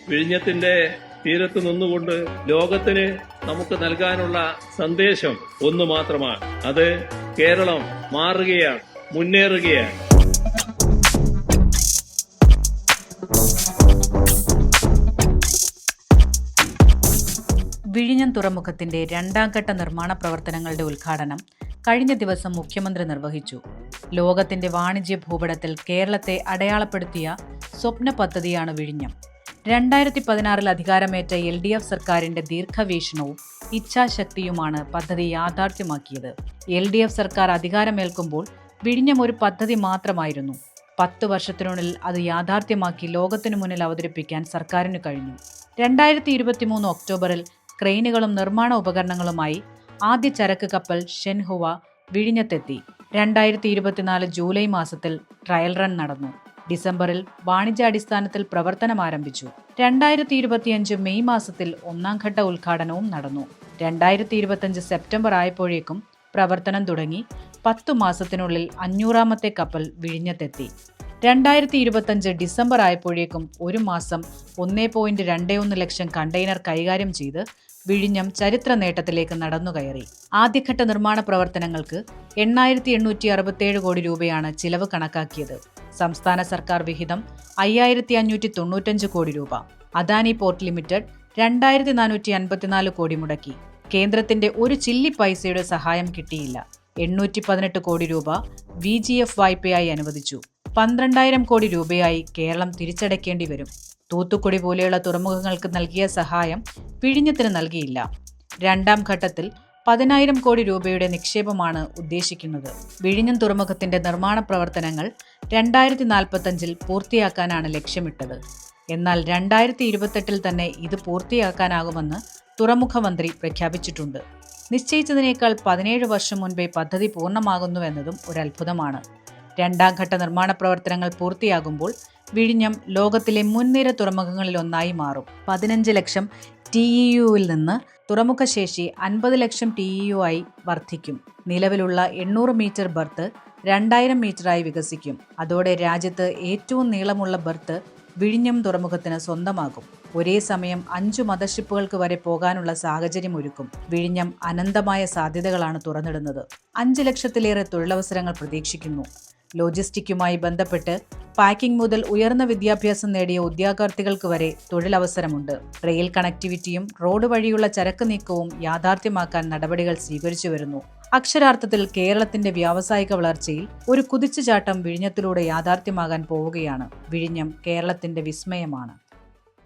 വിഴിഞ്ഞത്തിന്റെ തീരത്ത് നിന്നുകൊണ്ട് ലോകത്തിന് നമുക്ക് നൽകാനുള്ള സന്ദേശം ഒന്ന് മാത്രമാണ്. അത് കേരളം മാറുകയാണ്, മുന്നേറുകയാണ്. വിഴിഞ്ഞം തുറമുഖത്തിന്റെ രണ്ടാം ഘട്ട നിർമ്മാണ പ്രവർത്തനങ്ങളുടെ ഉദ്ഘാടനം കഴിഞ്ഞ ദിവസം മുഖ്യമന്ത്രി നിർവഹിച്ചു. ലോകത്തിന്റെ വാണിജ്യ ഭൂപടത്തിൽ കേരളത്തെ അടയാളപ്പെടുത്തിയ സ്വപ്ന പദ്ധതിയാണ് വിഴിഞ്ഞം. 2016 അധികാരമേറ്റ LDF സർക്കാരിന്റെ ദീർഘവീക്ഷണവും ഇച്ഛാശക്തിയുമാണ് പദ്ധതി യാഥാർത്ഥ്യമാക്കിയത്. LDF സർക്കാർ അധികാരമേൽക്കുമ്പോൾ വിഴിഞ്ഞം ഒരു പദ്ധതി മാത്രമായിരുന്നു. 10 വർഷത്തിനുള്ളിൽ അത് യാഥാർത്ഥ്യമാക്കി ലോകത്തിനു മുന്നിൽ അവതരിപ്പിക്കാൻ സർക്കാരിന് കഴിഞ്ഞു. 2023 ഒക്ടോബറിൽ ക്രെയിനുകളും നിർമ്മാണ ഉപകരണങ്ങളുമായി ആദ്യ ചരക്ക് കപ്പൽ ഷെൻഹുവ വിഴിഞ്ഞത്തെത്തി. 2024 ജൂലൈ മാസത്തിൽ ട്രയൽ റൺ നടന്നു. ഡിസംബറിൽ വാണിജ്യാടിസ്ഥാനത്തിൽ പ്രവർത്തനം ആരംഭിച്ചു. 2025 മെയ് മാസത്തിൽ ഒന്നാം ഘട്ട ഉദ്ഘാടനവും നടന്നു. 2025 സെപ്റ്റംബർ ആയപ്പോഴേക്കും പ്രവർത്തനം തുടങ്ങി. 10 മാസത്തിനുള്ളിൽ 500ാമത്തെ കപ്പൽ വിഴിഞ്ഞത്തെത്തി. 2025 ഡിസംബർ ആയപ്പോഴേക്കും ഒരു മാസം 1.21 ലക്ഷം കണ്ടെയ്നർ കൈകാര്യം ചെയ്ത് വിഴിഞ്ഞം ചരിത്ര നേട്ടത്തിലേക്ക് നടന്നുകയറി. ആദ്യഘട്ട നിർമ്മാണ പ്രവർത്തനങ്ങൾക്ക് 8,867 കോടി രൂപയാണ് ചിലവ് കണക്കാക്കിയത്. സംസ്ഥാന സർക്കാർ വിഹിതം 5,595 കോടി രൂപ. അദാനി പോർട്ട് ലിമിറ്റഡ് 2,454 കോടി മുടക്കി. കേന്ദ്രത്തിന്റെ ഒരു ചില്ലി പൈസയുടെ സഹായം കിട്ടിയില്ല. 818 കോടി രൂപ VGF വായ്പയായി അനുവദിച്ചു. 12,000 കോടി രൂപയായി കേരളം തിരിച്ചടയ്ക്കേണ്ടി വരും. തൂത്തുക്കുടി പോലെയുള്ള തുറമുഖങ്ങൾക്ക് നൽകിയ സഹായം വിഴിഞ്ഞത്തിന് നൽകിയില്ല. രണ്ടാം ഘട്ടത്തിൽ 10,000 കോടി രൂപയുടെ നിക്ഷേപമാണ് ഉദ്ദേശിക്കുന്നത്. വിഴിഞ്ഞം തുറമുഖത്തിന്റെ നിർമ്മാണ പ്രവർത്തനങ്ങൾ 2045 പൂർത്തിയാക്കാനാണ് ലക്ഷ്യമിട്ടത്. എന്നാൽ 2028 തന്നെ ഇത് പൂർത്തിയാക്കാനാകുമെന്ന് തുറമുഖ മന്ത്രി പ്രഖ്യാപിച്ചിട്ടുണ്ട്. നിശ്ചയിച്ചതിനേക്കാൾ 17 വർഷം മുൻപേ പദ്ധതി പൂർണ്ണമാകുന്നുവെന്നതും ഒരു അത്ഭുതമാണ്. രണ്ടാം ഘട്ട നിർമ്മാണ പ്രവർത്തനങ്ങൾ പൂർത്തിയാകുമ്പോൾ വിഴിഞ്ഞം ലോകത്തിലെ മുൻനിര തുറമുഖങ്ങളിലൊന്നായി മാറും. 15 ലക്ഷം TEU-വിൽ നിന്ന് തുറമുഖശേഷി 50 ലക്ഷം TEU ആയി വർദ്ധിക്കും. നിലവിലുള്ള 800 മീറ്റർ ബർത്ത് 2000 മീറ്ററായി വികസിക്കും. അതോടെ രാജ്യത്ത് ഏറ്റവും നീളമുള്ള ബർത്ത് വിഴിഞ്ഞം തുറമുഖത്തിന് സ്വന്തമാകും. ഒരേ സമയം 5 മദർഷിപ്പുകൾക്ക് വരെ പോകാനുള്ള സാഹചര്യം ഒരുക്കും. വിഴിഞ്ഞം അനന്തമായ സാധ്യതകളാണ് തുറന്നിടുന്നത്. 5 ലക്ഷത്തിലേറെ തൊഴിലവസരങ്ങൾ പ്രതീക്ഷിക്കുന്നു. ലോജിസ്റ്റിക്കുമായി ബന്ധപ്പെട്ട് പാക്കിംഗ് മുതൽ ഉയർന്ന വിദ്യാഭ്യാസം നേടിയ ഉദ്യോഗാർത്ഥികൾക്ക് വരെ തൊഴിലവസരമുണ്ട്. റെയിൽ കണക്ടിവിറ്റിയും റോഡ് വഴിയുള്ള ചരക്ക് നീക്കവും യാഥാർത്ഥ്യമാക്കാൻ നടപടികൾ സ്വീകരിച്ചു വരുന്നു. അക്ഷരാർത്ഥത്തിൽ കേരളത്തിന്റെ വ്യാവസായിക വളർച്ചയിൽ ഒരു കുതിച്ചുചാട്ടം വിഴിഞ്ഞത്തിലൂടെ യാഥാർത്ഥ്യമാകാൻ പോവുകയാണ്. വിഴിഞ്ഞം കേരളത്തിന്റെ വിസ്മയമാണ്.